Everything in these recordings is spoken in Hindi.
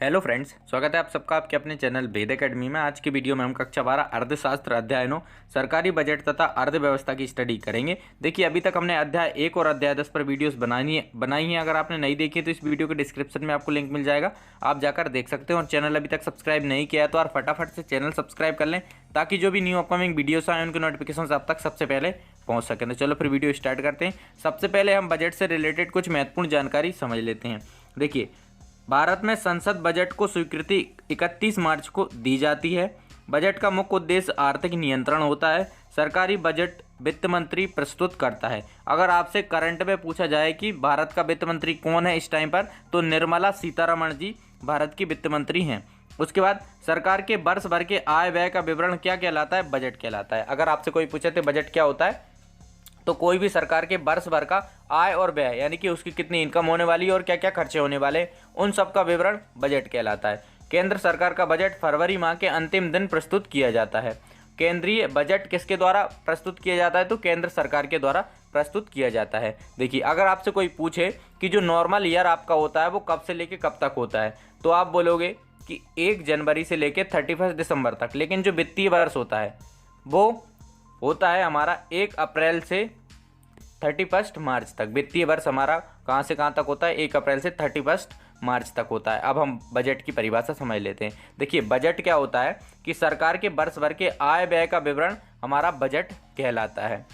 हेलो फ्रेंड्स, स्वागत है आप सबका आपके अपने चैनल वेद एकेडमी में। आज की वीडियो में हम कक्षा 12 अर्थशास्त्र अध्ययनों, सरकारी बजट तथा अर्थव्यवस्था की स्टडी करेंगे। देखिए, अभी तक हमने अध्याय 1 और अध्याय 10 पर वीडियोस बनाई हैं। अगर आपने नहीं देखी तो इस वीडियो के डिस्क्रिप्शन में आपको लिंक मिल जाएगा, आप जाकर देख सकते हो। और चैनल अभी तक सब्सक्राइब नहीं किया है तो यार फटाफट से चैनल सब्सक्राइब कर लें, ताकि जो भी न्यू अपकमिंग वीडियोस आए उनके नोटिफिकेशन आप तक सबसे पहले पहुँच सकें। तो चलो फिर वीडियो स्टार्ट करते हैं। सबसे पहले हम बजट से रिलेटेड कुछ महत्वपूर्ण जानकारी समझ लेते हैं। देखिए, भारत में संसद बजट को स्वीकृति 31 मार्च को दी जाती है। बजट का मुख्य उद्देश्य आर्थिक नियंत्रण होता है। सरकारी बजट वित्त मंत्री प्रस्तुत करता है। अगर आपसे करंट में पूछा जाए कि भारत का वित्त मंत्री कौन है इस टाइम पर, तो निर्मला सीतारमण जी भारत की वित्त मंत्री हैं। उसके बाद सरकार के वर्ष भर के आय व्यय का विवरण क्या कहलाता है? बजट कहलाता है। अगर आपसे कोई पूछे तो बजट क्या होता है, तो कोई भी सरकार के वर्ष भर का आय और व्यय, यानी कि उसकी कितनी इनकम होने वाली है और क्या क्या खर्चे होने वाले, उन सब का विवरण बजट कहलाता है। केंद्र सरकार का बजट फरवरी माह के अंतिम दिन प्रस्तुत किया जाता है। केंद्रीय बजट किसके द्वारा प्रस्तुत किया जाता है? तो केंद्र सरकार के द्वारा प्रस्तुत किया जाता है। देखिए, अगर आपसे कोई पूछे कि जो नॉर्मल ईयर आपका होता है वो कब से लेके कब तक होता है, तो आप बोलोगे कि 1 जनवरी से लेके 31 दिसंबर तक। लेकिन जो वित्तीय वर्ष होता है वो होता है हमारा 1 अप्रैल से 31 मार्च तक। वित्तीय वर्ष हमारा कहाँ से कहाँ तक होता है? 1 अप्रैल से 31 मार्च तक होता है। अब हम बजट की परिभाषा समझ लेते हैं। देखिए, बजट क्या होता है कि सरकार के वर्ष भर के आय व्यय का विवरण हमारा बजट कहलाता है।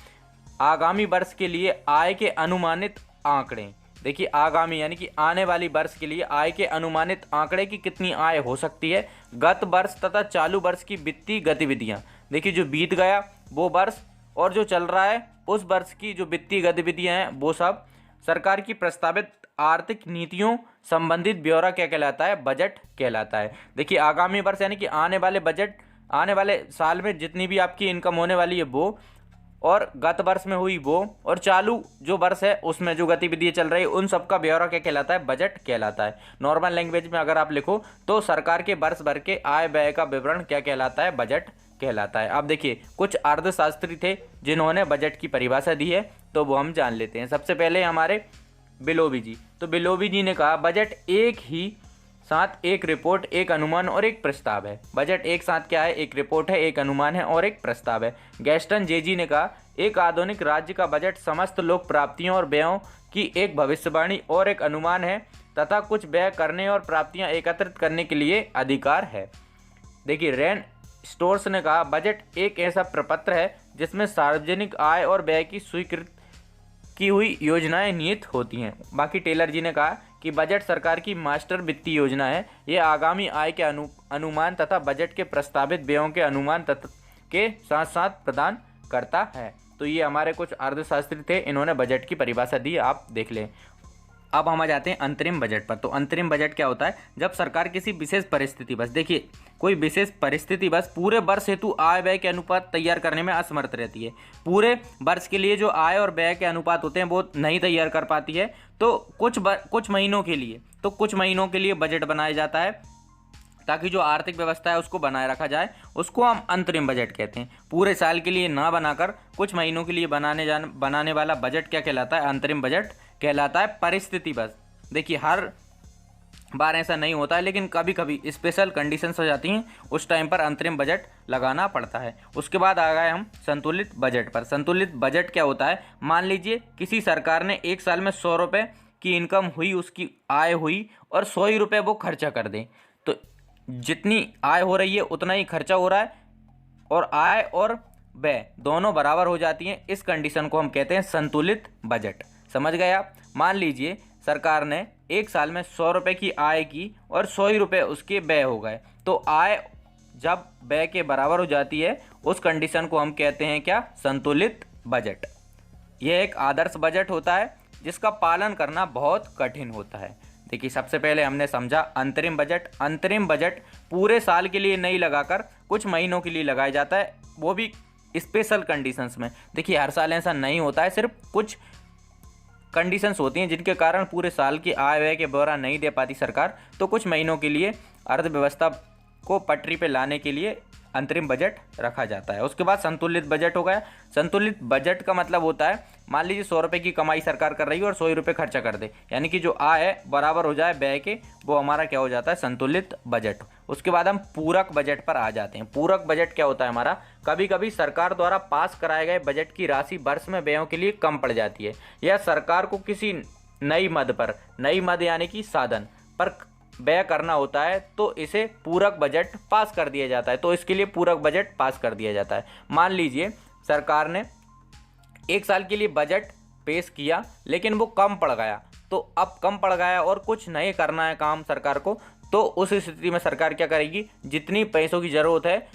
आगामी वर्ष के लिए आय के अनुमानित आंकड़े, देखिए आगामी यानी कि आने वाली वर्ष के लिए आय के अनुमानित आंकड़े की कितनी आय हो सकती है, गत वर्ष तथा चालू वर्ष की वित्तीय गतिविधियां। देखिए, जो बीत गया वो वर्ष और जो चल रहा है उस वर्ष की जो वित्तीय गतिविधियां हैं वो सब। सरकार की प्रस्तावित आर्थिक नीतियों संबंधित ब्यौरा क्या कहलाता है? बजट कहलाता है। देखिए, आगामी वर्ष यानी कि आने वाले बजट, आने वाले साल में जितनी भी आपकी इनकम होने वाली है वो, और गत वर्ष में हुई वो, और चालू जो वर्ष है उसमें जो गतिविधियां चल रही है उन सब का ब्यौरा क्या कहलाता है? बजट कहलाता है। नॉर्मल लैंग्वेज में अगर आप लिखो तो सरकार के वर्ष भर के आय व्यय का विवरण क्या कहलाता है? बजट कहलाता है। अब देखिए, कुछ अर्थशास्त्री थे जिन्होंने बजट की परिभाषा दी है, तो वो हम जान लेते हैं। सबसे पहले हमारे बिलोबी जी। तो बिलोबी जी ने कहा बजट एक ही साथ एक रिपोर्ट, एक अनुमान और एक प्रस्ताव है। बजट एक साथ क्या है? एक रिपोर्ट है, एक अनुमान है और एक प्रस्ताव है। गैस्टन जेजी ने कहा एक आधुनिक राज्य का बजट समस्त लोक प्राप्तियों और व्ययों की एक भविष्यवाणी और एक अनुमान है तथा कुछ व्यय करने और प्राप्तियां एकत्रित करने के लिए अधिकार है। देखिए, रेन स्टोर्स ने कहा बजट एक ऐसा प्रपत्र है जिसमें सार्वजनिक आय और व्यय की स्वीकृत की हुई योजनाएं निहित होती हैं। बाकी टेलर जी ने कहा कि बजट सरकार की मास्टर वित्तीय योजना है। ये आगामी आय के अनुमान तथा बजट के प्रस्तावित व्ययों के अनुमान के साथ साथ प्रदान करता है। तो ये हमारे कुछ अर्थशास्त्री थे, इन्होंने बजट की परिभाषा दी, आप देख लें। अब हम आ जाते हैं अंतरिम बजट पर। तो अंतरिम बजट क्या होता है? जब सरकार किसी विशेष परिस्थिति बस, देखिए कोई विशेष परिस्थिति बस पूरे वर्ष हेतु आय व्यय के अनुपात तैयार करने में असमर्थ रहती है। पूरे वर्ष के लिए जो आय और व्यय के अनुपात होते हैं वो नहीं तैयार कर पाती है, तो कुछ महीनों के लिए बजट बनाया जाता है ताकि जो आर्थिक व्यवस्था है उसको बनाए रखा जाए। उसको हम अंतरिम बजट कहते हैं। पूरे साल के लिए ना बनाकर कुछ महीनों के लिए बनाने वाला बजट क्या कहलाता है? अंतरिम बजट कहलाता है। परिस्थिति बस, देखिए हर बार ऐसा नहीं होता है, लेकिन कभी कभी स्पेशल कंडीशंस हो जाती हैं, उस टाइम पर अंतरिम बजट लगाना पड़ता है। उसके बाद आ गए हम संतुलित बजट पर। संतुलित बजट क्या होता है? मान लीजिए किसी सरकार ने एक साल में 100 रुपये की इनकम हुई, उसकी आय हुई, और 100 ही रुपये वो खर्चा कर दें, तो जितनी आय हो रही है उतना ही खर्चा हो रहा है और आय और व्यय दोनों बराबर हो जाती हैं। इस कंडीशन को हम कहते हैं संतुलित बजट। समझ गए आप? मान लीजिए सरकार ने एक साल में 100 रुपये की आय की और 100 ही रुपये उसके व्यय हो गए, तो आय जब व्यय के बराबर हो जाती है उस कंडीशन को हम कहते हैं क्या? संतुलित बजट। यह एक आदर्श बजट होता है जिसका पालन करना बहुत कठिन होता है। देखिए, सबसे पहले हमने समझा अंतरिम बजट। अंतरिम बजट पूरे साल के लिए नहीं लगाकर कुछ महीनों के लिए लगाया जाता है, वो भी स्पेशल कंडीशंस में। देखिए, हर साल ऐसा नहीं होता है, सिर्फ कुछ कंडीशंस होती हैं जिनके कारण पूरे साल की आय व्यय के ब्यौरा नहीं दे पाती सरकार, तो कुछ महीनों के लिए अर्थव्यवस्था को पटरी पे लाने के लिए अंतरिम बजट रखा जाता है। उसके बाद संतुलित बजट हो गया। संतुलित बजट का मतलब होता है, मान लीजिए 100 रुपये की कमाई सरकार कर रही है और 100 रुपये खर्चा कर दे, यानी कि जो आय है बराबर हो जाए व्यय के, वो हमारा क्या हो जाता है, संतुलित बजट। उसके बाद हम पूरक बजट पर आ जाते हैं। पूरक बजट क्या होता है हमारा, कभी कभी सरकार द्वारा पास कराए गए बजट की राशि वर्ष में व्ययों के लिए कम पड़ जाती है, या सरकार को किसी नई मद यानी कि साधन पर व्यय करना होता है, तो इसे पूरक बजट पास कर दिया जाता है। तो इसके लिए पूरक बजट पास कर दिया जाता है। मान लीजिए सरकार ने 1 साल के लिए बजट पेश किया, लेकिन वो कम पड़ गया, तो अब कम पड़ गया और कुछ नए करना है काम सरकार को, तो उस स्थिति में सरकार क्या करेगी, जितनी पैसों की ज़रूरत है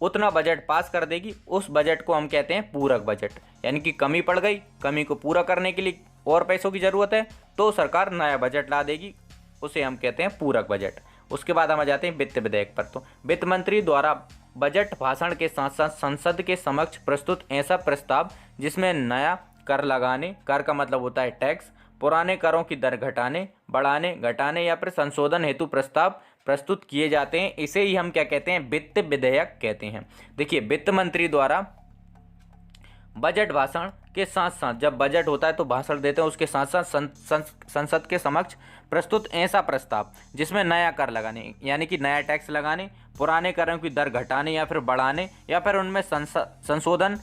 उतना बजट पास कर देगी। उस बजट को हम कहते हैं पूरक बजट। यानी कि कमी पड़ गई, कमी को पूरा करने के लिए और पैसों की ज़रूरत है, तो सरकार नया बजट ला देगी, उसे हम कहते हैं पूरक बजट। उसके बाद हम आ जाते हैं वित्त विधेयक पर। तो वित्त मंत्री द्वारा बजट भाषण के साथ साथ संसद के समक्ष प्रस्तुत ऐसा प्रस्ताव जिसमें नया कर लगाने, कर का मतलब होता है टैक्स, पुराने करों की दर घटाने, बढ़ाने, घटाने या फिर संशोधन हेतु प्रस्ताव प्रस्तुत किए जाते हैं, इसे ही हम क्या कहते हैं, वित्त विधेयक कहते हैं। देखिए, वित्त मंत्री द्वारा बजट भाषण के साथ साथ, जब बजट होता है तो भाषण देते हैं, उसके साथ साथ संसद के समक्ष प्रस्तुत ऐसा प्रस्ताव जिसमें नया कर लगाने यानी कि नया टैक्स लगाने, पुराने करों की दर घटाने या फिर बढ़ाने या फिर उनमें संशोधन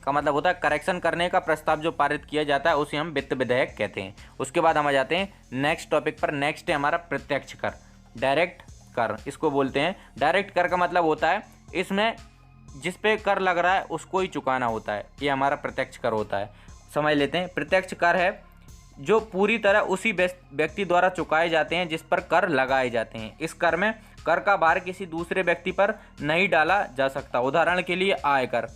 का मतलब होता है करेक्शन करने का प्रस्ताव जो पारित किया जाता है, उसे हम वित्त विधेयक कहते हैं। उसके बाद हम आ जाते हैं नेक्स्ट टॉपिक पर। नेक्स्ट है हमारा प्रत्यक्ष कर, डायरेक्ट कर इसको बोलते हैं। डायरेक्ट कर का मतलब होता है इसमें जिस पे कर लग रहा है उसको ही चुकाना होता है, ये हमारा प्रत्यक्ष कर होता है। समझ लेते हैं, प्रत्यक्ष कर है जो पूरी तरह उसी व्यक्ति द्वारा चुकाए जाते हैं जिस पर कर लगाए जाते हैं। इस कर में कर का भार किसी दूसरे व्यक्ति पर नहीं डाला जा सकता। उदाहरण के लिए आय कर,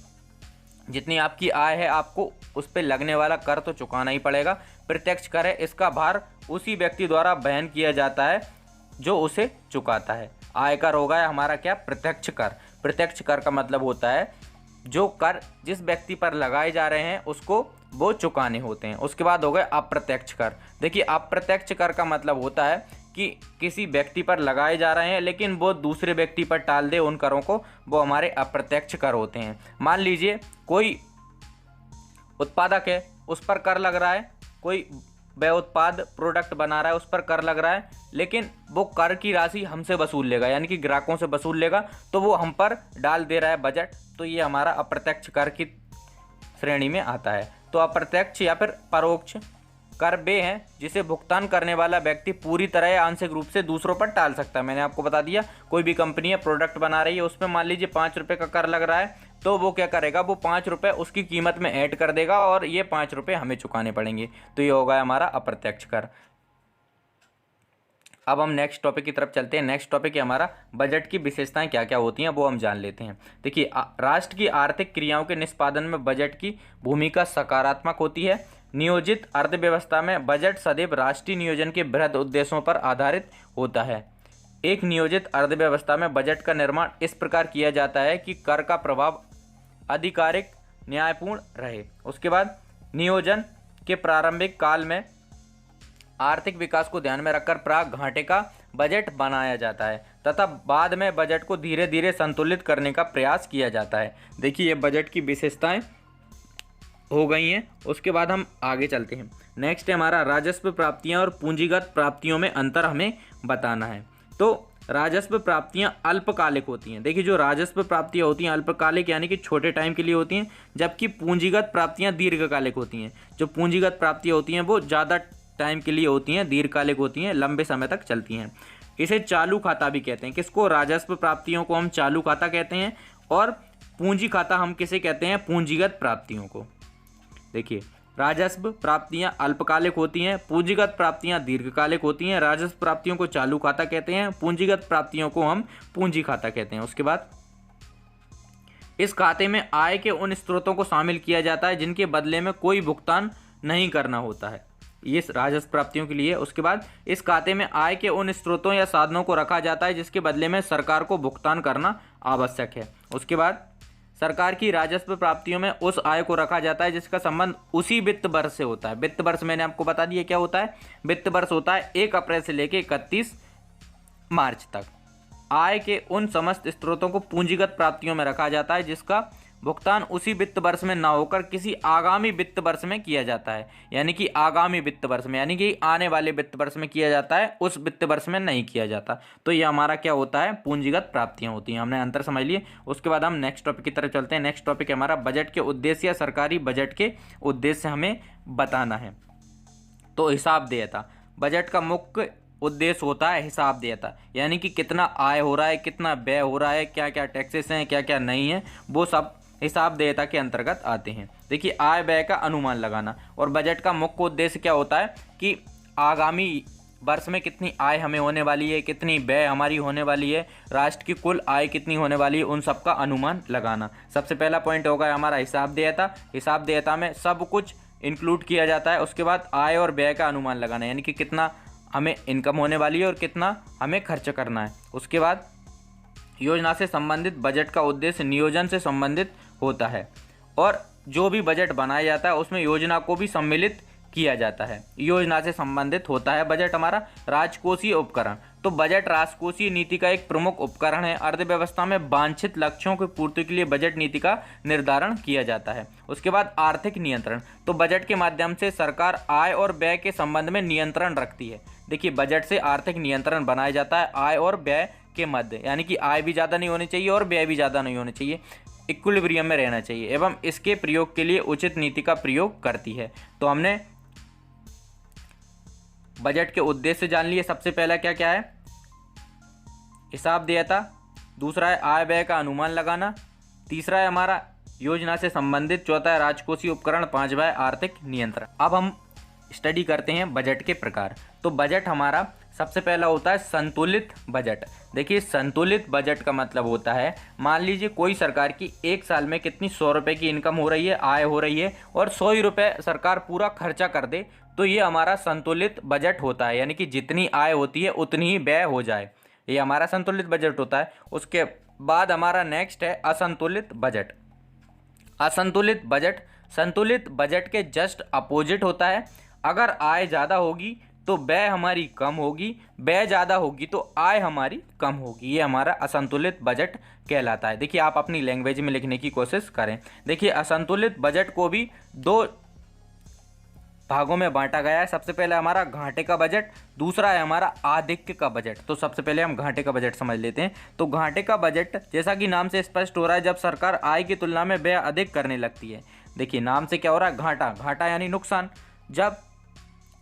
जितनी आपकी आय है आपको उस पर लगने वाला कर तो चुकाना ही पड़ेगा। प्रत्यक्ष कर है, इसका भार उसी व्यक्ति द्वारा वहन किया जाता है जो उसे चुकाता है। आयकर हो गया हमारा क्या, प्रत्यक्ष कर। प्रत्यक्ष कर का मतलब होता है जो कर जिस व्यक्ति पर लगाए जा रहे हैं उसको वो चुकाने होते हैं। उसके बाद हो गए अप्रत्यक्ष कर। देखिए, अप्रत्यक्ष कर का मतलब होता है कि किसी व्यक्ति पर लगाए जा रहे हैं लेकिन वो दूसरे व्यक्ति पर टाल दे उन करों को, वो हमारे अप्रत्यक्ष कर होते हैं। मान लीजिए कोई उत्पादक है, उस पर कर लग रहा है, कोई वह उत्पाद प्रोडक्ट बना रहा है उस पर कर लग रहा है, लेकिन वो कर की राशि हमसे वसूल लेगा यानी कि ग्राहकों से वसूल लेगा, तो वो हम पर डाल दे रहा है बजट, तो ये हमारा अप्रत्यक्ष कर की श्रेणी में आता है। तो अप्रत्यक्ष या फिर परोक्ष कर वे हैं जिसे भुगतान करने वाला व्यक्ति पूरी तरह या आंशिक रूप से दूसरों पर टाल सकता है। मैंने आपको बता दिया, कोई भी कंपनी है प्रोडक्ट बना रही है, उसमें मान लीजिए 5 रुपये का कर लग रहा है, तो वो क्या करेगा, वो 5 रुपये उसकी कीमत में ऐड कर देगा और ये 5 रुपये हमें चुकाने पड़ेंगे। तो ये होगा हमारा अप्रत्यक्ष कर। अब हम नेक्स्ट टॉपिक की तरफ चलते हैं। नेक्स्ट टॉपिक है हमारा बजट की विशेषताएं क्या क्या होती हैं, वो हम जान लेते हैं। देखिए, राष्ट्र की आर्थिक क्रियाओं के निष्पादन में बजट की भूमिका सकारात्मक होती है। नियोजित अर्थव्यवस्था में बजट सदैव राष्ट्रीय नियोजन के बृहद उद्देश्यों पर आधारित होता है। एक नियोजित अर्थव्यवस्था में बजट का निर्माण इस प्रकार किया जाता है कि कर का प्रभाव आधिकारिक न्यायपूर्ण रहे। उसके बाद नियोजन के प्रारंभिक काल में आर्थिक विकास को ध्यान में रखकर प्राक घाटे का बजट बनाया जाता है तथा बाद में बजट को धीरे धीरे संतुलित करने का प्रयास किया जाता है। देखिए, ये बजट की विशेषताएं हो गई हैं। उसके बाद हम आगे चलते हैं। नेक्स्ट है हमारा राजस्व प्राप्तियां और पूंजीगत प्राप्तियों में अंतर हमें बताना है। तो राजस्व प्राप्तियां अल्पकालिक होती हैं। देखिए, जो राजस्व प्राप्तियां होती हैं अल्पकालिक यानी कि छोटे टाइम के लिए होती हैं, जबकि पूंजीगत प्राप्तियां दीर्घकालिक होती हैं। जो पूंजीगत प्राप्तियां होती हैं वो ज़्यादा टाइम के लिए होती हैं, दीर्घकालिक होती हैं, लंबे समय तक चलती हैं। इसे चालू खाता भी कहते हैं। किसको, राजस्व प्राप्तियों को हम चालू खाता कहते हैं और पूंजी खाता हम किसे कहते हैं, पूंजीगत प्राप्तियों को। देखिए, राजस्व प्राप्तियां अल्पकालिक होती हैं, पूंजीगत प्राप्तियां दीर्घकालिक होती हैं। राजस्व प्राप्तियों को चालू खाता कहते हैं, पूंजीगत प्राप्तियों को हम पूंजी खाता कहते हैं। उसके बाद इस खाते में आय के उन स्रोतों को शामिल किया जाता है जिनके बदले में कोई भुगतान नहीं करना होता है, ये राजस्व प्राप्तियों के लिए। उसके बाद इस खाते में आय के उन स्रोतों या साधनों को रखा जाता है जिसके बदले में सरकार को भुगतान करना आवश्यक है। उसके बाद सरकार की राजस्व प्राप्तियों में उस आय को रखा जाता है जिसका संबंध उसी वित्त वर्ष से होता है। वित्त वर्ष मैंने आपको बता दिया क्या होता है। वित्त वर्ष होता है 1 अप्रैल से लेकर 31 मार्च तक। आय के उन समस्त स्रोतों को पूंजीगत प्राप्तियों में रखा जाता है जिसका भुगतान उसी वित्त वर्ष में न होकर किसी आगामी वित्त वर्ष में किया जाता है। यानी कि आगामी वित्त वर्ष में, यानी कि आने वाले वित्त वर्ष में किया जाता है, उस वित्त वर्ष में नहीं किया जाता। तो ये हमारा क्या होता है, पूंजीगत प्राप्तियां होती हैं। हमने अंतर समझ लिए। उसके बाद हम नेक्स्ट टॉपिक की तरफ चलते हैं। नेक्स्ट टॉपिक है हमारा बजट के उद्देश्य या सरकारी बजट के उद्देश्य हमें बताना है। तो हिसाब देयता, बजट का मुख्य उद्देश्य होता है हिसाब देयता, यानी कि कितना आय हो रहा है, कितना व्यय हो रहा है, क्या क्या टैक्सेस हैं, क्या क्या नहीं है, वो सब हिसाब देयता के अंतर्गत आते हैं। देखिए, आय व्यय का अनुमान लगाना। और बजट का मुख्य उद्देश्य क्या होता है कि आगामी वर्ष में कितनी आय हमें होने वाली है, कितनी व्यय हमारी होने वाली है, राष्ट्र की कुल आय कितनी होने वाली है, उन सब का अनुमान लगाना। सबसे पहला पॉइंट होगा हमारा हिसाब देयता। हिसाब देयता में सब कुछ इंक्लूड किया जाता है। उसके बाद आय और व्यय का अनुमान लगाना, यानी कि कितना हमें इनकम होने वाली है और कितना हमें खर्च करना है। उसके बाद योजना से संबंधित बजट का उद्देश्य नियोजन से संबंधित होता है, और जो भी बजट बनाया जाता है उसमें योजना को भी सम्मिलित किया जाता है। योजना से संबंधित होता है बजट हमारा। राजकोषीय उपकरण, तो बजट राजकोषीय नीति का एक प्रमुख उपकरण है। अर्थव्यवस्था में वांछित लक्ष्यों की पूर्ति के लिए बजट नीति का निर्धारण किया जाता है। उसके बाद आर्थिक नियंत्रण, तो बजट के माध्यम से सरकार आय और व्यय के संबंध में नियंत्रण रखती है। देखिए, बजट से आर्थिक नियंत्रण बनाया जाता है आय और व्यय के मध्य, यानी कि आय भी ज़्यादा नहीं होनी चाहिए और व्यय भी ज़्यादा नहीं होनी चाहिए, इक्विलिब्रियम में रहना चाहिए, एवं इसके प्रयोग के लिए उचित नीति का प्रयोग करती है। तो हमने बजट के उद्देश्य जान लिए। सबसे पहला क्या क्या है, हिसाब देयता। दूसरा है आय व्यय का अनुमान लगाना। तीसरा है हमारा योजना से संबंधित। चौथा है राजकोषीय उपकरण। पांचवा है आर्थिक नियंत्रण। अब हम स्टडी करते हैं बजट के प्रकार। तो बजट हमारा सबसे पहला होता है संतुलित बजट। देखिए, संतुलित बजट का मतलब होता है, मान लीजिए कोई सरकार की एक साल में कितनी 100 रुपये की इनकम हो रही है, आय हो रही है, और 100 ही रुपये सरकार पूरा खर्चा कर दे, तो ये हमारा संतुलित बजट होता है। यानी कि जितनी आय होती है उतनी ही व्यय हो जाए, ये हमारा संतुलित बजट होता है। उसके बाद हमारा नेक्स्ट है असंतुलित बजट। असंतुलित बजट संतुलित बजट के जस्ट अपोजिट होता है। अगर आय ज़्यादा होगी तो व्यय हमारी कम होगी, व्यय ज़्यादा होगी तो आय हमारी कम होगी, ये हमारा असंतुलित बजट कहलाता है। देखिए, आप अपनी लैंग्वेज में लिखने की कोशिश करें। देखिए, असंतुलित बजट को भी दो भागों में बांटा गया है। सबसे पहले हमारा घाटे का बजट, दूसरा है हमारा आधिक्य का बजट। तो सबसे पहले हम घाटे का बजट समझ लेते हैं। तो घाटे का बजट, जैसा कि नाम से स्पष्ट हो रहा है, जब सरकार आय की तुलना में व्यय अधिक करने लगती है। देखिए, नाम से क्या हो रहा है, घाटा, घाटा यानी नुकसान। जब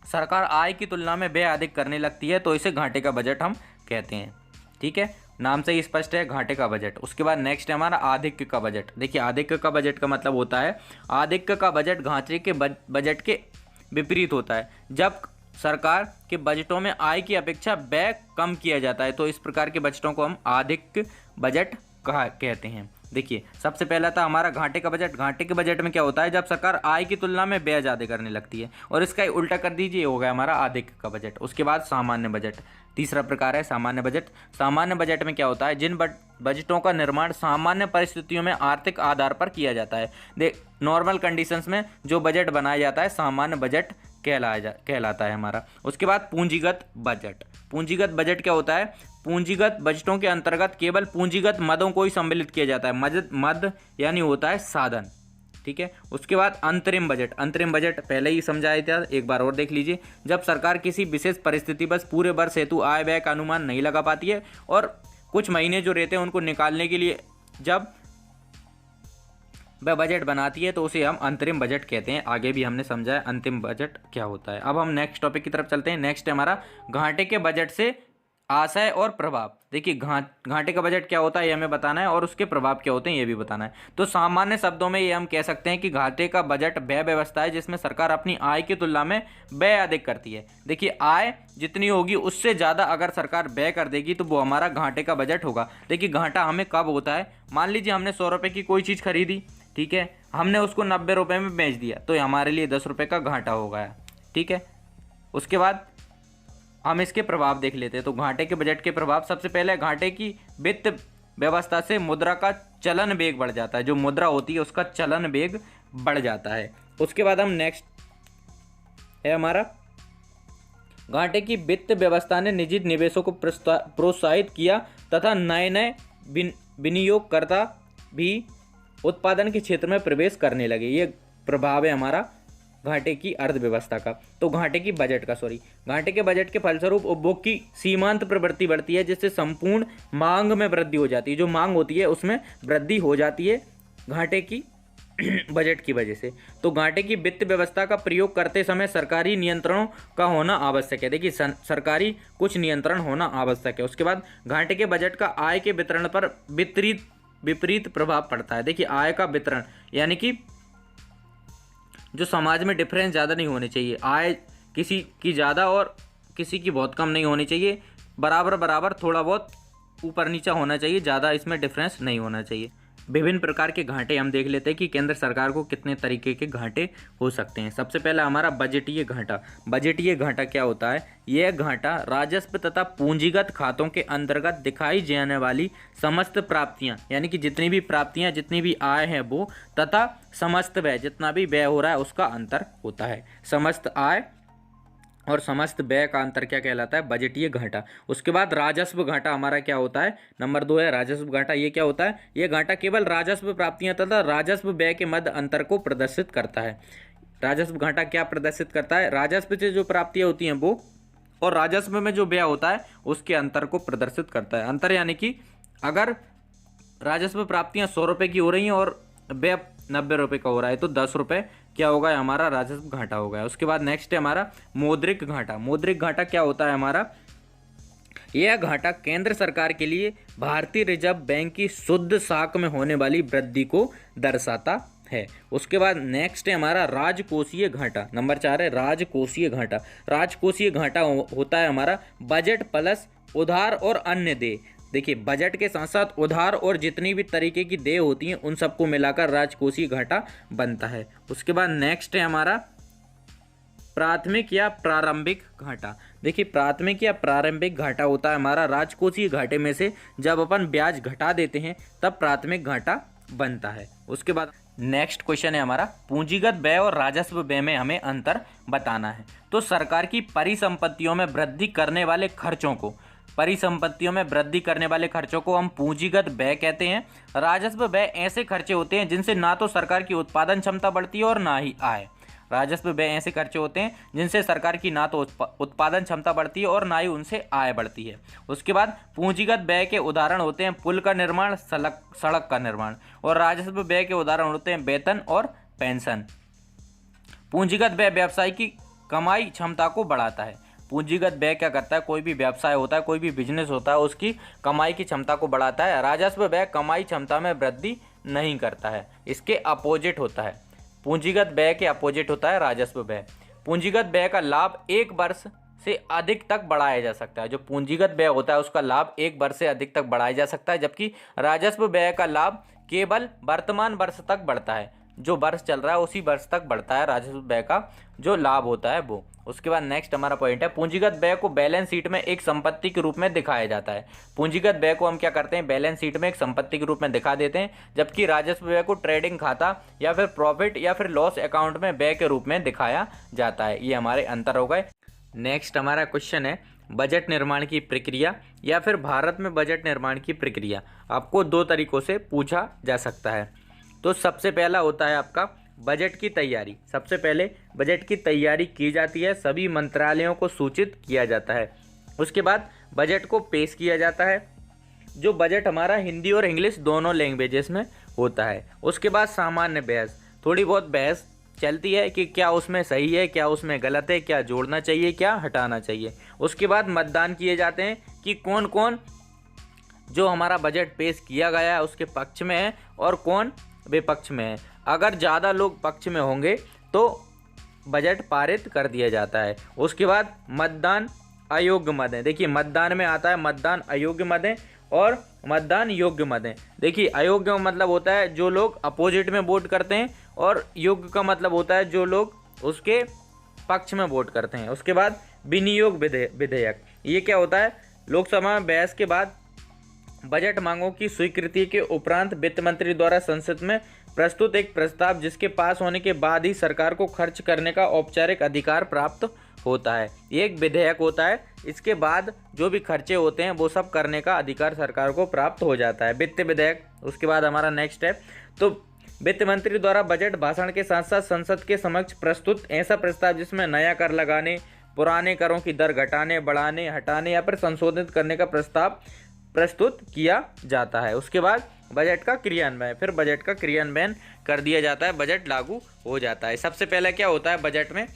सरकार आय की तुलना में व्यय अधिक करने लगती है तो इसे घाटे का बजट हम कहते हैं। ठीक है, नाम से ही स्पष्ट है, घाटे का बजट। उसके बाद नेक्स्ट है हमारा आधिक्य का बजट। देखिए, आधिक्य का बजट का मतलब होता है, आधिक्य का बजट घाटे के बजट के विपरीत होता है। जब सरकार के बजटों में आय की अपेक्षा व्यय कम किया जाता है तो इस प्रकार के बजटों को हम आधिक्य बजट कहते हैं। देखिए, सबसे पहला था हमारा घाटे का बजट। घाटे के बजट में क्या होता है, जब सरकार आय की तुलना में व्यय ज़्यादा करने लगती है, और इसका उल्टा कर दीजिए, हो गया हमारा आधिक्य का बजट। उसके बाद सामान्य बजट, तीसरा प्रकार है सामान्य बजट। सामान्य बजट में क्या होता है, जिन बजटों का निर्माण सामान्य परिस्थितियों में आर्थिक आधार पर किया जाता है। नॉर्मल कंडीशंस में जो बजट बनाया जाता है सामान्य बजट कहलाता है हमारा। उसके बाद पूंजीगत बजट। पूंजीगत बजट क्या होता है, पूंजीगत बजटों के अंतर्गत केवल पूंजीगत मदों को ही सम्मिलित किया जाता है। मद यानी होता है साधन। ठीक है, उसके बाद अंतरिम बजट। अंतरिम बजट पहले ही समझाया था, एक बार और देख लीजिए। जब सरकार किसी विशेष परिस्थिति बस पूरे वर्ष हेतु आय व्यय का अनुमान नहीं लगा पाती है और कुछ महीने जो रहते हैं उनको निकालने के लिए जब वह बजट बनाती है तो उसे हम अंतरिम बजट कहते हैं। आगे भी हमने समझा है अंतिम बजट क्या होता है। अब हम नेक्स्ट टॉपिक की तरफ चलते हैं। नेक्स्ट है हमारा घाटे के बजट से आशय और प्रभाव। देखिए, घाटे का बजट क्या होता है ये हमें बताना है, और उसके प्रभाव क्या होते हैं ये भी बताना है। तो सामान्य शब्दों में ये हम कह सकते हैं कि घाटे का बजट व्यय व्यवस्था है जिसमें सरकार अपनी आय की तुलना में व्यय अधिक करती है। देखिए, आय जितनी होगी उससे ज़्यादा अगर सरकार व्यय कर देगी तो वो हमारा घाटे का बजट होगा। देखिए, घाटा हमें कब होता है, मान लीजिए हमने 100 रुपये की कोई चीज़ खरीदी, ठीक है, हमने उसको 90 रुपये में बेच दिया तो हमारे लिए 10 रुपये का घाटा हो गया। ठीक है, उसके बाद हम इसके प्रभाव देख लेते हैं। तो घाटे के बजट के प्रभाव, सबसे पहले घाटे की वित्त व्यवस्था से मुद्रा का चलन वेग बढ़ जाता है। जो मुद्रा होती है उसका चलन वेग बढ़ जाता है। उसके बाद हम नेक्स्ट है हमारा घाटे की वित्त व्यवस्था ने निजी निवेशों को प्रोत्साहित किया तथा नए नए विनियोगकर्ता भी उत्पादन के क्षेत्र में प्रवेश करने लगे। ये प्रभाव है हमारा घाटे की अर्थव्यवस्था का। तो घाटे के बजट के फलस्वरूप उपभोग की सीमांत प्रवृत्ति बढ़ती है, जिससे संपूर्ण मांग में वृद्धि हो जाती है। जो मांग होती है उसमें वृद्धि हो जाती है घाटे की बजट की वजह से। तो घाटे की वित्त व्यवस्था का प्रयोग करते समय सरकारी नियंत्रणों का होना आवश्यक है। देखिए सरकारी कुछ नियंत्रण होना आवश्यक है। उसके बाद घाटे के बजट का आय के वितरण पर विपरीत प्रभाव पड़ता है। देखिए आय का वितरण यानी कि जो समाज में डिफरेंस ज़्यादा नहीं होनी चाहिए, आय किसी की ज़्यादा और किसी की बहुत कम नहीं होनी चाहिए, बराबर थोड़ा बहुत ऊपर नीचा होना चाहिए, ज़्यादा इसमें डिफरेंस नहीं होना चाहिए। विभिन्न प्रकार के घाटे हम देख लेते हैं कि केंद्र सरकार को कितने तरीके के घाटे हो सकते हैं। सबसे पहला हमारा बजटीय घाटा। बजटीय घाटा क्या होता है? यह घाटा राजस्व तथा पूंजीगत खातों के अंतर्गत दिखाई जाने वाली समस्त प्राप्तियां, यानी कि जितनी भी प्राप्तियां, जितनी भी आय है वो, तथा समस्त व्यय, जितना भी व्यय हो रहा है उसका अंतर होता है। समस्त आय और समस्त व्यय का अंतर क्या कहलाता है? बजटीय घाटा। उसके बाद राजस्व घाटा हमारा क्या होता है? नंबर 2 है राजस्व घाटा। ये क्या होता है? ये घाटा केवल राजस्व प्राप्तियां तथा राजस्व व्यय के मध्य अंतर को प्रदर्शित करता है। राजस्व घाटा क्या प्रदर्शित करता है? राजस्व से जो प्राप्तियां होती हैं वो और राजस्व में जो व्यय होता है उसके अंतर को प्रदर्शित करता है। अंतर यानी कि अगर राजस्व प्राप्तियां 100 रुपये की हो रही हैं और व्यय 90 रुपये का हो रहा है तो 10 रुपये क्या होगा? हमारा राजस्व घाटा होगा। उसके बाद नेक्स्ट है हमारा मौद्रिक घाटा। मौद्रिक घाटा क्या होता है हमारा? यह घाटा केंद्र सरकार के लिए भारतीय रिजर्व बैंक की शुद्ध साख में होने वाली वृद्धि को दर्शाता है। उसके बाद नेक्स्ट है हमारा राजकोषीय घाटा। नंबर 4 है राजकोषीय घाटा। राजकोषीय घाटा होता है हमारा बजट प्लस उधार और अन्य देय। देखिए बजट के साथ साथ उधार और जितनी भी तरीके की देय होती हैं उन सबको मिलाकर राजकोषीय घाटा बनता है। उसके बाद नेक्स्ट है हमारा प्राथमिक या प्रारंभिक घाटा। देखिए प्राथमिक या प्रारंभिक घाटा होता है हमारा राजकोषीय घाटे में से जब अपन ब्याज घटा देते हैं तब प्राथमिक घाटा बनता है। उसके बाद नेक्स्ट क्वेश्चन है हमारा पूंजीगत व्यय और राजस्व व्यय में हमें अंतर बताना है। तो सरकार की परिसंपत्तियों में वृद्धि करने वाले खर्चों को हम पूंजीगत व्यय कहते हैं। राजस्व व्यय ऐसे खर्चे होते हैं जिनसे ना तो सरकार की उत्पादन क्षमता बढ़ती है और ना ही आय। राजस्व व्यय ऐसे खर्चे होते हैं जिनसे सरकार की ना तो उत्पादन क्षमता बढ़ती है और ना ही उनसे आय बढ़ती है। उसके बाद पूंजीगत व्यय के उदाहरण होते हैं पुल का निर्माण, सड़क का निर्माण, और राजस्व व्यय के उदाहरण होते हैं वेतन और पेंशन। पूंजीगत व्यय व्यवसाय की कमाई क्षमता को बढ़ाता है। पूंजीगत व्यय क्या करता है? कोई भी व्यवसाय होता है, कोई भी बिजनेस होता है, उसकी कमाई की क्षमता को बढ़ाता है। राजस्व व्यय कमाई क्षमता में वृद्धि नहीं करता है, इसके अपोजिट होता है। पूंजीगत व्यय के अपोजिट होता है राजस्व व्यय। पूंजीगत व्यय का लाभ 1 वर्ष से अधिक तक बढ़ाया जा सकता है। जो पूंजीगत व्यय होता है उसका लाभ 1 वर्ष से अधिक तक बढ़ाया जा सकता है, जबकि राजस्व व्यय का लाभ केवल वर्तमान वर्ष तक बढ़ता है। जो वर्ष चल रहा है उसी वर्ष तक बढ़ता है राजस्व व्यय का जो लाभ होता है वो। उसके बाद नेक्स्ट हमारा पॉइंट है पूंजीगत व्यय को बैलेंस शीट में एक संपत्ति के रूप में दिखाया जाता है। पूंजीगत व्यय को हम क्या करते हैं? बैलेंस शीट में एक संपत्ति के रूप में दिखा देते हैं, जबकि राजस्व व्यय को ट्रेडिंग खाता या फिर प्रॉफिट या फिर लॉस अकाउंट में व्यय के रूप में दिखाया जाता है। ये हमारे अंतर हो गए। नेक्स्ट हमारा क्वेश्चन है बजट निर्माण की प्रक्रिया या फिर भारत में बजट निर्माण की प्रक्रिया। आपको 2 तरीकों से पूछा जा सकता है। तो सबसे पहला होता है आपका बजट की तैयारी। सबसे पहले बजट की तैयारी की जाती है, सभी मंत्रालयों को सूचित किया जाता है। उसके बाद बजट को पेश किया जाता है, जो बजट हमारा हिंदी और इंग्लिश दोनों लैंग्वेजेस में होता है। उसके बाद सामान्य बहस, थोड़ी बहुत बहस चलती है कि क्या उसमें सही है, क्या उसमें गलत है, क्या जोड़ना चाहिए, क्या हटाना चाहिए। उसके बाद मतदान किए जाते हैं कि कौन कौन जो हमारा बजट पेश किया गया है उसके पक्ष में है और कौन विपक्ष में है। अगर ज़्यादा लोग पक्ष में होंगे तो बजट पारित कर दिया जाता है। उसके बाद मतदान अयोग्य मत है। देखिए मतदान में आता है मतदान अयोग्य मत है और मतदान योग्य मत है। देखिए अयोग्य मतलब होता है जो लोग अपोजिट में वोट करते हैं और योग्य का मतलब होता है जो लोग उसके पक्ष में वोट करते हैं। उसके बाद विनियोग विधेयक, ये क्या होता है? लोकसभा में बहस के बाद बजट मांगों की स्वीकृति के उपरांत वित्त मंत्री द्वारा संसद में प्रस्तुत एक प्रस्ताव जिसके पास होने के बाद ही सरकार को खर्च करने का औपचारिक अधिकार प्राप्त होता है। ये एक विधेयक होता है। इसके बाद जो भी खर्चे होते हैं वो सब करने का अधिकार सरकार को प्राप्त हो जाता है। वित्त विधेयक, उसके बाद हमारा नेक्स्ट है, तो वित्त मंत्री द्वारा बजट भाषण के साथ साथ संसद के समक्ष प्रस्तुत ऐसा प्रस्ताव जिसमें नया कर लगाने, पुराने करों की दर घटाने, बढ़ाने, हटाने या फिर संशोधित करने का प्रस्ताव प्रस्तुत किया जाता है। उसके बाद बजट का क्रियान्वयन, फिर बजट का क्रियान्वयन कर दिया जाता है, बजट लागू हो जाता है। सबसे पहले क्या होता है बजट में,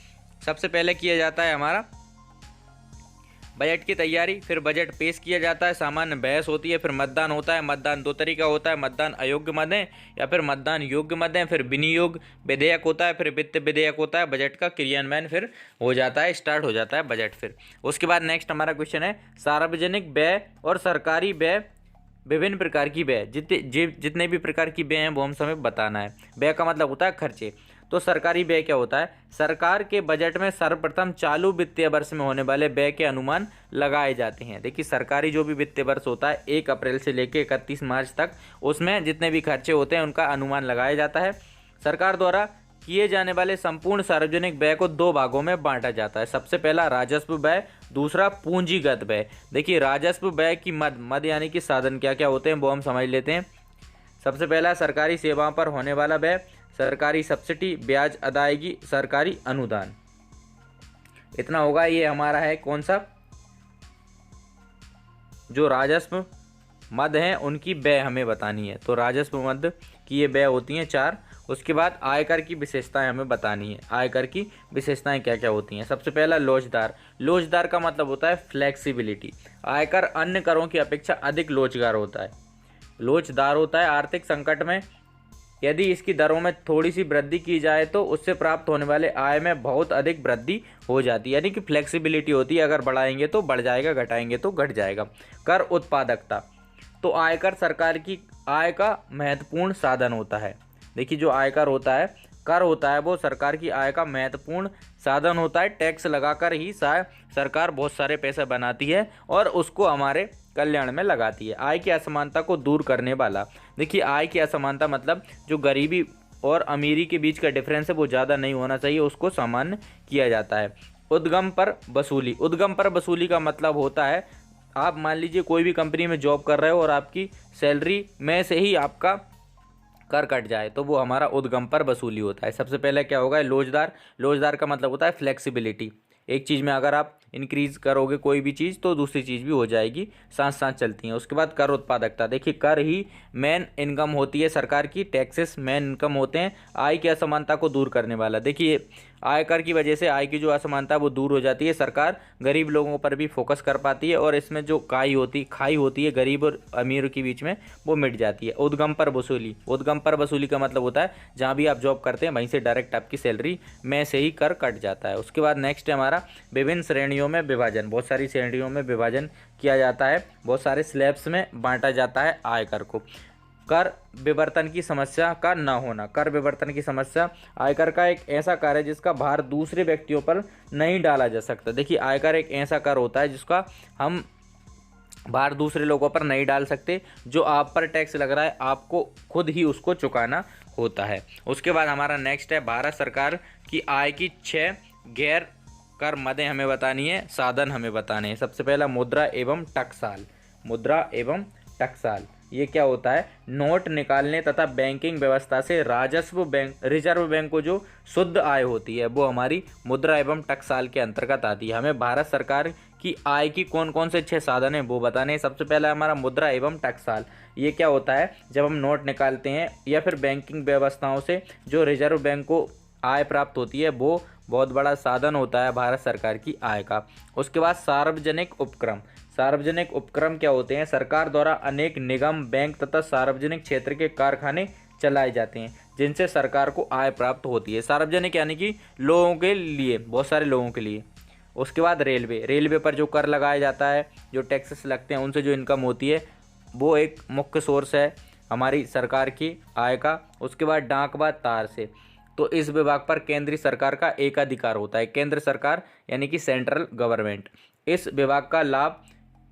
सबसे पहले किया जाता है हमारा बजट की तैयारी, फिर बजट पेश किया जाता है, सामान्य बहस होती है, फिर मतदान होता है। मतदान दो तरीका होता है, मतदान अयोग्य मत है या फिर मतदान योग्य मत है, फिर विनियोग विधेयक होता है, फिर वित्त विधेयक होता है। बजट का क्रियान्वयन फिर हो जाता है, स्टार्ट हो जाता है बजट। फिर उसके बाद नेक्स्ट हमारा क्वेश्चन है, सार्वजनिक व्यय और सरकारी व्यय, विभिन्न प्रकार की व्यय, जितने भी प्रकार की व्यय हैं वो हम हमें बताना है। व्यय का मतलब होता है खर्चे। तो सरकारी व्यय क्या होता है, सरकार के बजट में सर्वप्रथम चालू वित्तीय वर्ष में होने वाले व्यय के अनुमान लगाए जाते हैं। देखिए सरकारी जो भी वित्तीय वर्ष होता है 1 अप्रैल से लेकर 31 मार्च तक, उसमें जितने भी खर्चे होते हैं उनका अनुमान लगाया जाता है। सरकार द्वारा किए जाने वाले संपूर्ण सार्वजनिक व्यय को 2 भागों में बांटा जाता है। सबसे पहला राजस्व व्यय, दूसरा पूंजीगत व्यय। देखिए राजस्व व्यय की मद यानी कि साधन क्या क्या होते हैं वो हम समझ लेते हैं। सबसे पहला सरकारी सेवाओं पर होने वाला व्यय, सरकारी सब्सिडी, ब्याज अदायगी, सरकारी अनुदान, इतना होगा। ये हमारा है कौन सा, जो राजस्व मद हैं उनकी व्यय हमें बतानी है। तो राजस्व मद की ये व्यय होती हैं 4। उसके बाद आयकर की विशेषताएं हमें बतानी है। आयकर की विशेषताएं क्या क्या होती हैं, सबसे पहला लोचदार। लोचदार का मतलब होता है फ्लेक्सिबिलिटी। आयकर अन्य करों की अपेक्षा अधिक लोचदार होता है। लोचदार होता है आर्थिक संकट में यदि इसकी दरों में थोड़ी सी वृद्धि की जाए तो उससे प्राप्त होने वाले आय में बहुत अधिक वृद्धि हो जाती है, यानी कि फ्लेक्सिबिलिटी होती है। अगर बढ़ाएंगे तो बढ़ जाएगा, घटाएंगे तो घट जाएगा। कर उत्पादकता, तो आयकर सरकार की आय का महत्वपूर्ण साधन होता है। देखिए जो आयकर होता है, कर होता है, वो सरकार की आय का महत्वपूर्ण साधन होता है। टैक्स लगाकर ही सरकार बहुत सारे पैसे बनाती है और उसको हमारे कल्याण में लगाती है। आय की असमानता को दूर करने वाला, देखिए आय की असमानता मतलब जो गरीबी और अमीरी के बीच का डिफरेंस है वो ज़्यादा नहीं होना चाहिए, उसको सामान्य किया जाता है। उद्गम पर वसूली, उद्गम पर वसूली का मतलब होता है आप मान लीजिए कोई भी कंपनी में जॉब कर रहे हो और आपकी सैलरी में से ही आपका कर कट जाए तो वो हमारा उद्गम पर वसूली होता है। सबसे पहले क्या होगा, लोचदार। लोचदार का मतलब होता है फ्लेक्सिबिलिटी। एक चीज़ में अगर आप इंक्रीज करोगे कोई भी चीज़ तो दूसरी चीज़ भी हो जाएगी, साथ साथ चलती हैं। उसके बाद कर उत्पादकता, देखिए कर ही मेन इनकम होती है सरकार की, टैक्सेस मेन इनकम होते हैं। आय की असमानता को दूर करने वाला, देखिए आयकर की वजह से आय की जो असमानता है वो दूर हो जाती है। सरकार गरीब लोगों पर भी फोकस कर पाती है और इसमें जो खाई होती है गरीब और अमीर के बीच में वो मिट जाती है। उद्गम पर वसूली, उद्गम पर वसूली का मतलब होता है जहाँ भी आप जॉब करते हैं वहीं से डायरेक्ट आपकी सैलरी में से ही कर कट जाता है। उसके बाद नेक्स्ट है हमारा विभिन्न श्रेणियों में विभाजन। बहुत सारी श्रेणियों में विभाजन किया जाता है, बहुत सारे स्लैब्स में बांटा जाता है आयकर को। कर विवर्तन की समस्या का न होना, कर विवर्तन की समस्या, आयकर का एक ऐसा कर है जिसका भार दूसरे व्यक्तियों पर नहीं डाला जा सकता। देखिए आयकर एक ऐसा कर होता है जिसका हम भार दूसरे लोगों पर नहीं डाल सकते। जो आप पर टैक्स लग रहा है आपको खुद ही उसको चुकाना होता है। उसके बाद हमारा नेक्स्ट है भारत सरकार की आय की 6 गैर कर मदें हमें बतानी है, साधन हमें बताने हैं। सबसे पहला मुद्रा एवं टकसाल। मुद्रा एवं टकसाल ये क्या होता है, नोट निकालने तथा बैंकिंग व्यवस्था से राजस्व बैंक रिजर्व बैंक को जो शुद्ध आय होती है वो हमारी मुद्रा एवं टकसाल के अंतर्गत आती है। हमें भारत सरकार की आय की कौन कौन से 6 साधन हैं वो बताने हैं। सबसे पहला हमारा मुद्रा एवं टकसाल। ये क्या होता है, जब हम नोट निकालते हैं या फिर बैंकिंग व्यवस्थाओं से जो रिजर्व बैंक को आय प्राप्त होती है वो बहुत बड़ा साधन होता है भारत सरकार की आय का। उसके बाद सार्वजनिक उपक्रम। सार्वजनिक उपक्रम क्या होते हैं, सरकार द्वारा अनेक निगम, बैंक तथा सार्वजनिक क्षेत्र के कारखाने चलाए जाते हैं जिनसे सरकार को आय प्राप्त होती है। सार्वजनिक यानी कि लोगों के लिए, बहुत सारे लोगों के लिए। उसके बाद रेलवे। रेलवे पर जो कर लगाया जाता है, जो टैक्सेस लगते हैं उनसे जो इनकम होती है वो एक मुख्य सोर्स है हमारी सरकार की आय का। उसके बाद डाक व तार से, तो इस विभाग पर केंद्रीय सरकार का एकाधिकार होता है। केंद्र सरकार यानी कि सेंट्रल गवर्नमेंट इस विभाग का लाभ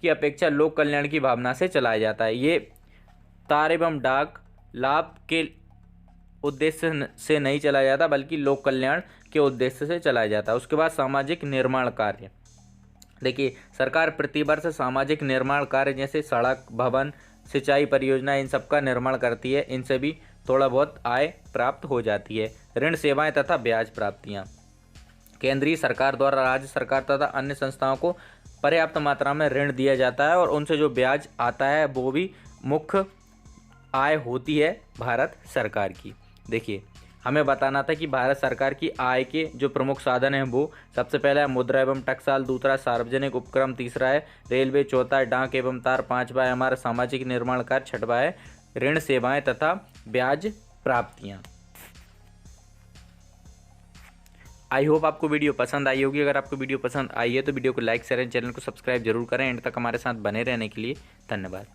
की अपेक्षा लोक कल्याण की भावना से चलाया जाता है। ये तार एवं डाक लाभ के उद्देश्य से नहीं चलाया जाता बल्कि लोक कल्याण के उद्देश्य से चलाया जाता है। उसके बाद सामाजिक निर्माण कार्य। देखिए, सरकार प्रतिवर्ष सामाजिक निर्माण कार्य जैसे सड़क, भवन, सिंचाई परियोजना, इन सब का निर्माण करती है। इनसे भी थोड़ा बहुत आय प्राप्त हो जाती है। ऋण सेवाएं तथा ब्याज प्राप्तियां। केंद्रीय सरकार द्वारा राज्य सरकार तथा अन्य संस्थाओं को पर्याप्त मात्रा में ऋण दिया जाता है और उनसे जो ब्याज आता है वो भी मुख्य आय होती है भारत सरकार की। देखिए, हमें बताना था कि भारत सरकार की आय के जो प्रमुख साधन हैं वो सबसे पहला है मुद्रा एवं टकसाल, दूसरा सार्वजनिक उपक्रम, तीसरा है रेलवे, चौथा है डाक एवं तार, पांचवा है हमारा सामाजिक निर्माण कार्य, छठवा है ऋण सेवाएं तथा ब्याज प्राप्तियां। आई होप आपको वीडियो पसंद आई होगी। अगर आपको वीडियो पसंद आई है तो वीडियो को लाइक, शेयर एंड चैनल को सब्सक्राइब जरूर करें। एंड तक हमारे साथ बने रहने के लिए धन्यवाद।